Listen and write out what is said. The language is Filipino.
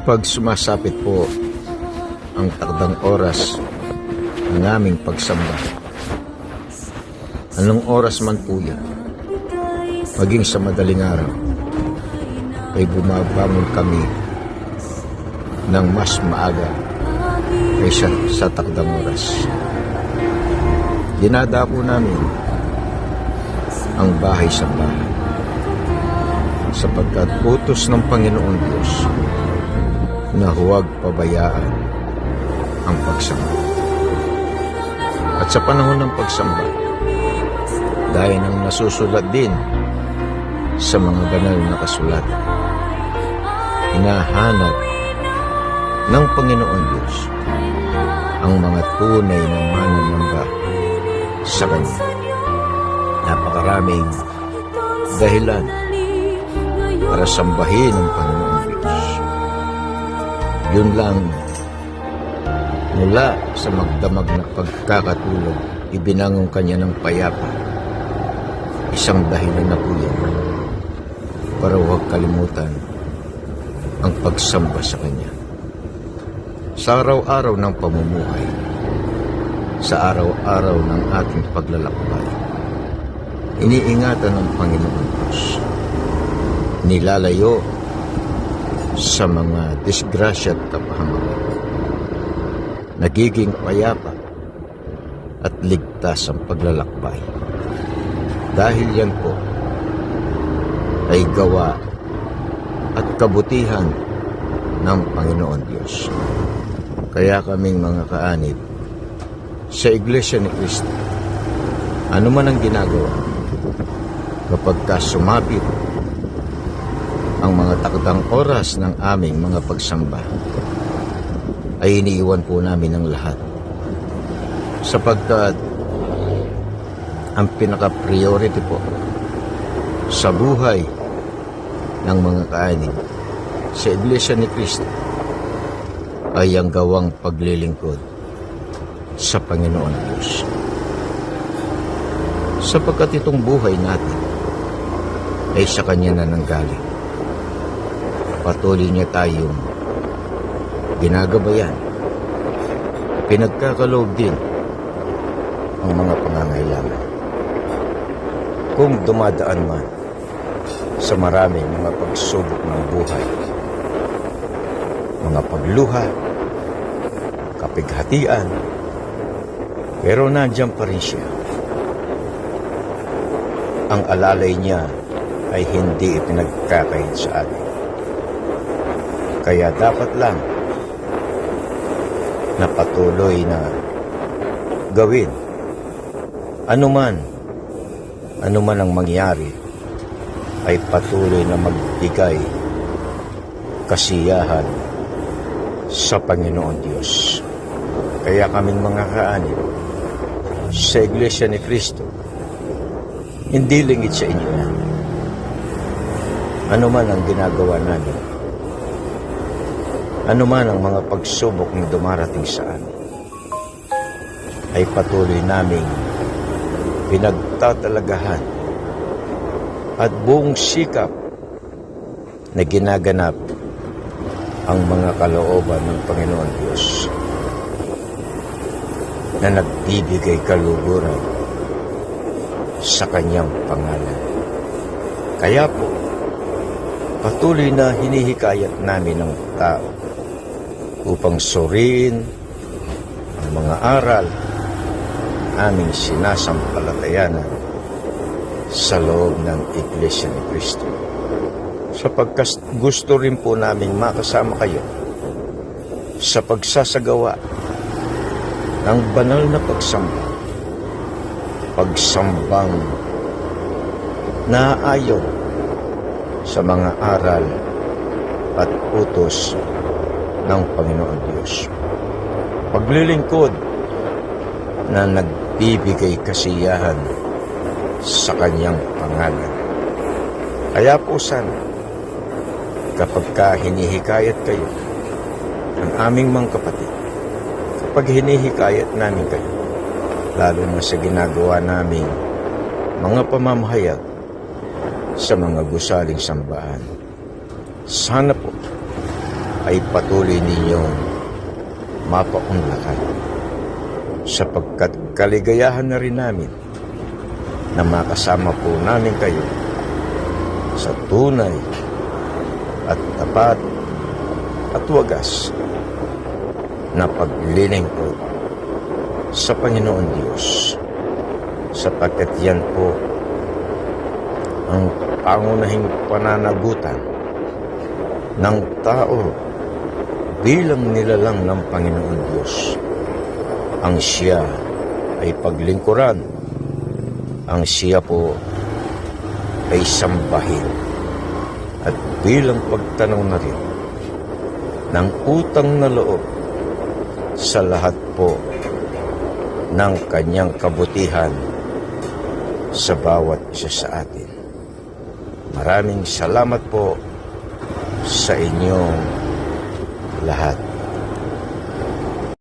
Kapag sumasapit po ang takdang oras ng aming pagsamba, anong oras man po yan, maging sa madaling araw, ay bumabangon kami ng mas maaga kaysa sa takdang oras. Dinadapo namin ang bahay sa bahay sapagkat utos ng Panginoon Diyos na huwag pabayaan ang pagsamba. At sa panahon ng pagsamba, dahil nang nasusulat din sa mga banal na kasulatan, hinahanap ng Panginoon Diyos ang mga tunay na mananamba sa Kanya. Napakaraming dahilan para sambahin ang Panginoon Diyos. Yun lang, mula sa magdamag na pagkakatulog, ibinangong Kanya ng payapa. Isang dahilan na po yan para huwag kalimutan ang pagsamba sa Kanya. Sa araw-araw ng pamumuhay, sa araw-araw ng ating paglalakbay, iniingatan ng Panginoon Diyos. Nilalayo sa mga disgrasya at kapahamakan. Nagiging payapa at ligtas ang paglalakbay. Dahil yan po ay gawa at kabutihan ng Panginoon Diyos. Kaya kaming mga kaanib sa Iglesia ni Cristo, ano man ang ginagawa, kapag sumapit ang mga takdang oras ng aming mga pagsamba, ay iniiwan po namin ang lahat. Sapagkat ang pinaka-priority po sa buhay ng mga kaanib sa Iglesia ni Cristo ay ang gawang paglilingkod sa Panginoon Diyos. Sapagkat itong buhay natin ay sa Kanya na nanggaling. Patuloy niya tayong ginagabayan. Pinagkakaloob din ang mga pangangailangan. Kung dumadaan man sa maraming mga pagsubok ng buhay, mga pagluha, kapighatian, pero nandiyan pa rin siya. Ang alalay niya ay hindi ipinagkakait sa atin. Kaya dapat lang na patuloy na gawin anuman ang mangyari, ay patuloy na magbigay kasiyahan sa Panginoon Diyos. Kaya kaming mga kaanib sa Iglesia ni Cristo, hindi lingid sa inyo yan. Ano man ang ginagawa namin, ano man ang mga pagsubok na dumarating sa amin, ay patuloy naming pinagtatalagahan at buong sikap na ginaganap ang mga kalooban ng Panginoon Diyos na nagbibigay kaluguran sa Kanyang pangalan. Kaya po, patuloy na hinihikayat namin ng tao upang suriin ang mga aral aming sinasampalatayanan sa loob ng Iglesia ni Cristo. Sapagkat gusto rin po namin makasama kayo sa pagsasagawa ng banal na pagsamba, pagsambang naaayon sa mga aral at utos ng Panginoon Diyos. Paglilingkod na nagbibigay kasiyahan sa Kanyang pangalan. Kaya po sana, kapag hinihikayat kayo ng aming mga kapatid, kapag hinihikayat namin kayo, lalo na sa ginagawa namin mga pamamahayag sa mga gusaling sambahan, sana po ay patuloy ninyong mapaunlakan, sapagkat kaligayahan na rin namin na makasama po namin kayo sa tunay at tapat at wagas na paglilingkod sa Panginoon Diyos, sapagkat yan po ang pangunahing pananagutan ng tao bilang nilalang ng Panginoon Diyos. Ang siya ay paglingkuran, ang siya po ay sambahin, at bilang pagtanaw na rin ng utang na loob sa lahat po ng kanyang kabutihan sa bawat isa sa atin. Maraming salamat po sa inyong lahat.